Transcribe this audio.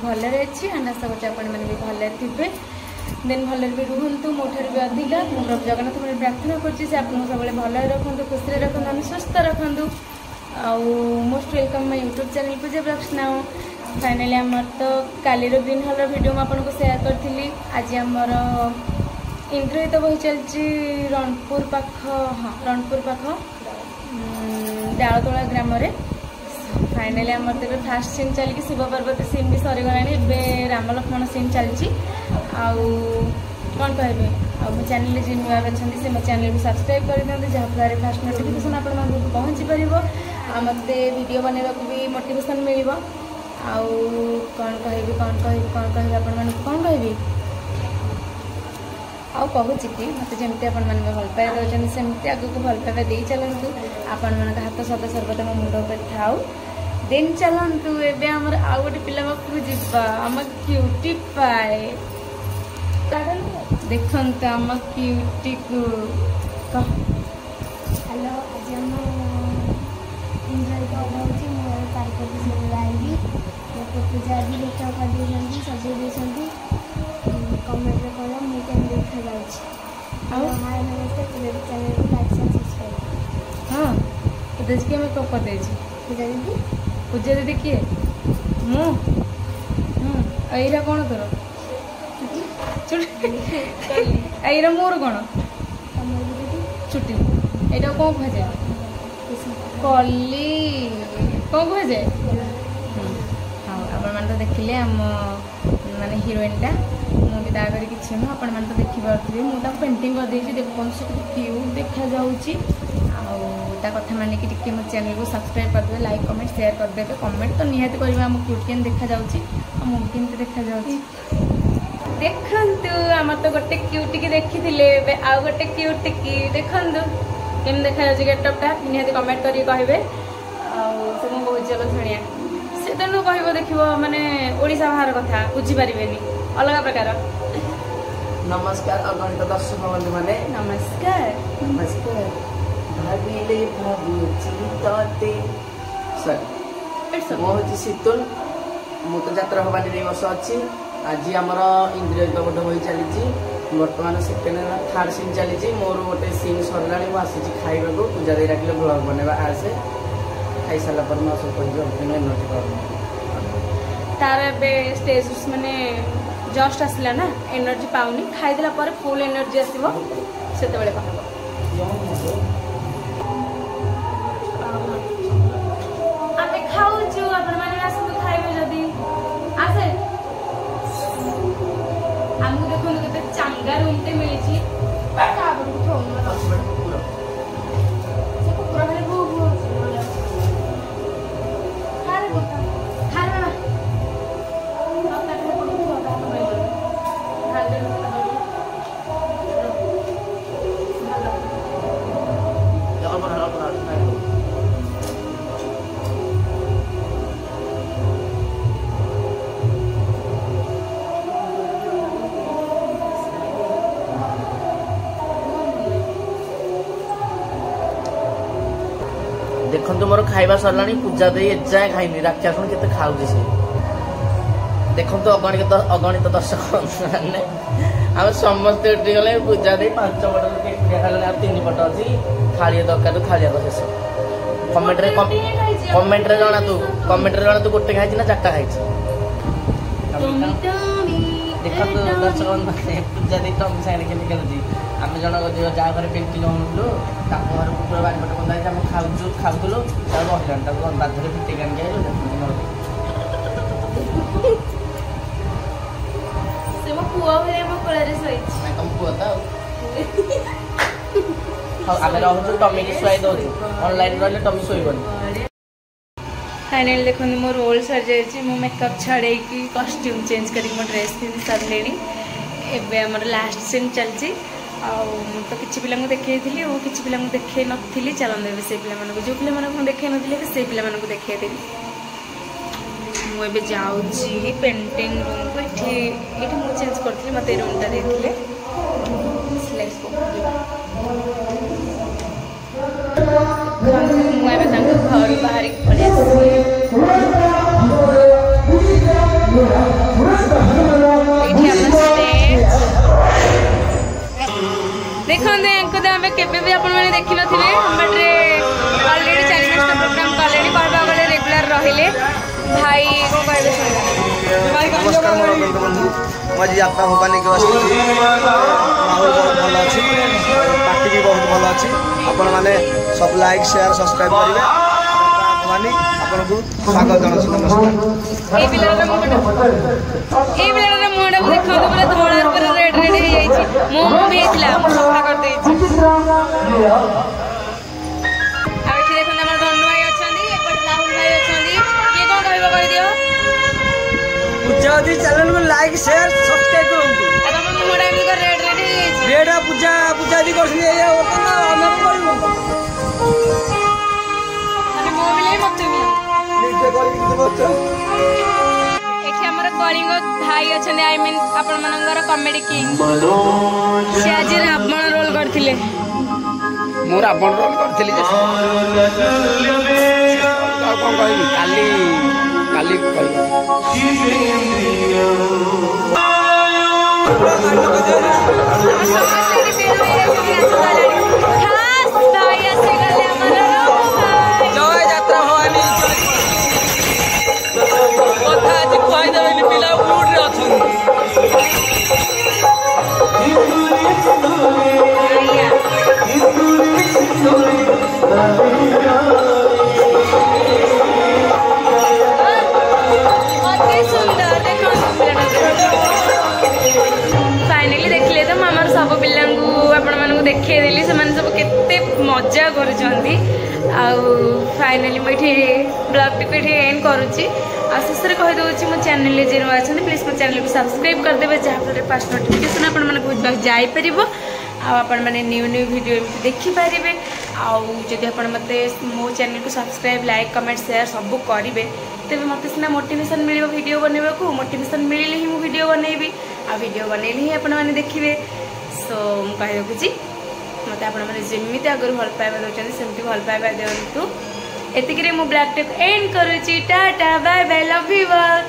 भलरे अच्छी एंड आशा करते आपण मैंने भी भलरे थे देन भलरे भी रुहतु मोठार भी अधिका प्रभु जगन्नाथ मैंने प्रार्थना कर सब भल रखु खुशी रखु सुस्थ रखु आउ most welcome my YouTube channel Puja blogs now finally आमर तो काली ग्रीन हॉल वीडियो मैं आपको शेयर करी आज आमर इंटरव्यू तो वही चलती रणपुर पाख हाँ रणपुर पाख डालतोला ग्राम फाइनली आमर तो फास्ट सीन चलिए शिव पार्वती सीन भी सरीगला राम लक्ष्मण सीन चलती आउ कौन कहे आम चैनल जी नुआ अच्छा से मो चैनल को सब्सक्राइब कर दिखाते जहाँफल फास्ट नोटिफिकेशन आप पहुँची पार मत वीडियो बनवा भी मोटिवेशन मिल आउ कौन कह आपण कौन कह आउ कहूँ कि मत जमी आप भल पाए दौरान सेमती आग को भल पाइबा दे चलतु आपण मान हाथ सदा सर्वदा मो मुंड पर थाउ देन चलतु एबे हमर आउ गोटे पिला पाखु जिबा हम क्यूटी पाए देखंत हम क्यूटी को हेलो आज हम एंजॉय कर रही मोर पार्वती से लाइव तो पूजा भी देखा कर दी सजे देछंती कमेंट रे कहला मु केन देखा जाउछ और हाय नमस्ते पूजा चैनल को लाइक सब्सक्राइब हां तो देख के मैं कब कर दे छी पूजा दीदी किए मु एरा कौन तोर एरा मोर कौन छुट्टी एटा कौन कह जाए कली कौन कह जाए हाँ आपण तो देखिले आम माने हीरोइनटा मुझे ताकर किसी नुह आपण मैंने तो देखिपे मुझे पेंटिंग कर देती देखो क्यूट देखा जाऊँगी ता कथा मानिक टिके मो चैनल को सब्सक्राइब करदे लाइक कमेंट शेयर करदे कमेंट तो निहाती करेंगे आम क्यूट केन देखा जाऊँगी मुझे केमती देखा जाऊँगी देखंतु आमर तो गोटे क्यूटी की देखी आउ गोटे क्यूटी की देखंतु केम देखा जाउछि गेटअपटा निहाती कमेंट करी कहबे से मो बहुत चलो शुणिया से तो कहबो देखिबो माने ओडिसा बाहर कथा बुझी परिबेनी अलग प्रकार नमस्कार अगणित दर्शक बंधु माने नमस्कार नमस्कार भाविले भाबुची तते सर मो होची शीतल मु तो यात्रा हबानी रे वर्ष अछि आज आमर इंद्रिय गोटे बही चली बर्तमान सेकेंड थर्ड सीन चली मोर गोटे सीन सरला मुझे खाइबा को पूजा दे डाकिले ब्लॉग बनवा आसे खाई सारा पर मैं सब कह एनर्जी कर तार ए स्टेज माने जस्ट आसला ना एनर्जी पाउनी खाईदेला पर फुल एनर्जी आसीबो सेते बेले कहबो आमे खाउछु अपन माने आसु खाइबे जदी आसे हमको देखो केते चांगा रूम ते मिली छी का बडू थोन पूरा है वो खारे बोता खारे ना अब तक बडू थोड़ा खाल दे देखो मोर खाइबा सरला पूजा दे एजाए खाइनी राक्षा के खाऊे सी देखो अगणित दर्शक आम समस्त गले पूजा दे 5 पट खाला 3 पट अच्छी थाली दरकार थाली शेष कमेंट रे जाना तू गोटे खाई ना 4टा खाई देखो दर्शक पूजा दे तुम साइड के खेलुची आम जन जहाँ घर पेंटिंग होलु घर पूरा बारिपट बंधा आम खाऊलु रही बाध्य फिटेक तुम पुआ तो आम रोचु टमी की शुआई दौर ऑनलाइन रही टमी शोबनी फाइनली देखो मो रोल सर जाइए मो मेकअप छाड़े कॉस्ट्यूम चेंज कर ड्रेस पिंधि सारे एवं आम लास्ट सीन चलती तो किसी पिला देखी थी और किसी पिला देखे नी चलते से पिला जो पिला देखे नी से पिला देखी मुझे जाऊँगी पेंटिंग रूम को ये मुझे चेंज करी मत रूमटा देते मुझे घर बाहर पड़े केबे भी आपण माने देखि नथिले बट ऑलरेडी 4-5 प्रोग्राम कलेनी कहबा गले रेगुलर रहिले भाई को कहबे नमस्कार मोर बंधु आज यात्रा भवानी के माहौल बहुत भल अच्छी पार्टी भी बहुत भल अच्छी आपण माने सब लाइक शेयर सब्सक्राइब करेंगे भवानी आपन को स्वागत जनाछि नमस्कार ए बिलार मुंडा देखो तो पूरा धोळा पर रेड रेड हे जाईछि मो भी हेतला मो सफा कर देछि आ एठी देखन हमर धनु भाई अछंदी एपट राहुल भाई अछंदी के कोन कहबो कहि दियो पूजा दी चैनल को लाइक शेयर सब्सक्राइब करंतु आ तम मुंडा भी रेड रेड हे जाईछि रेड पूजा दी करछि ए ओतना ना हम करियो माने मो मिले मत मिले नीचे करि दिबो एठी हमर कलिंग भाई अछंदी आई मीन आपण मनंगर कॉमेडी किंग से आज रावण रोल करथिले मोर आपण रोल करथिली जे कोन कहबी काली कहबी जय यात्रा भवानी कथा आज कहि देबे पिला मूड रे अछन फाइनली देखले तो मामार सब पिला देखे देली से सब केते मजा कर फाइनली मुझे ब्लॉग टी एंड करुच्ची शेष में कहीदे मो चैनल जे नुआ अच्छा प्लीज मो चैनल को सब्सक्राइब करदे जहाँफल फास्ट नोटिफिकेशन आपण जापर आपण मैंने न्यू वीडियो एमती देखिपारे आदि आप मो चैनल को सब्सक्राइब लाइक कमेंट शेयर सब करेंगे तेज मत सीना मोटिवेशन मिल वीडियो बनवा को मोटिवेशन मिले ही मुझे वीडियो बनइबी वीडियो बनइले ही आपण मैंने देखिए सो मुझे रखुची मत आपमती आगुरी भल पाइबा दौरान सेमती भल पाइबा दिंतु एतिक मु ब्लॉग टेक एंड करुच्ची tata bye bye love you all.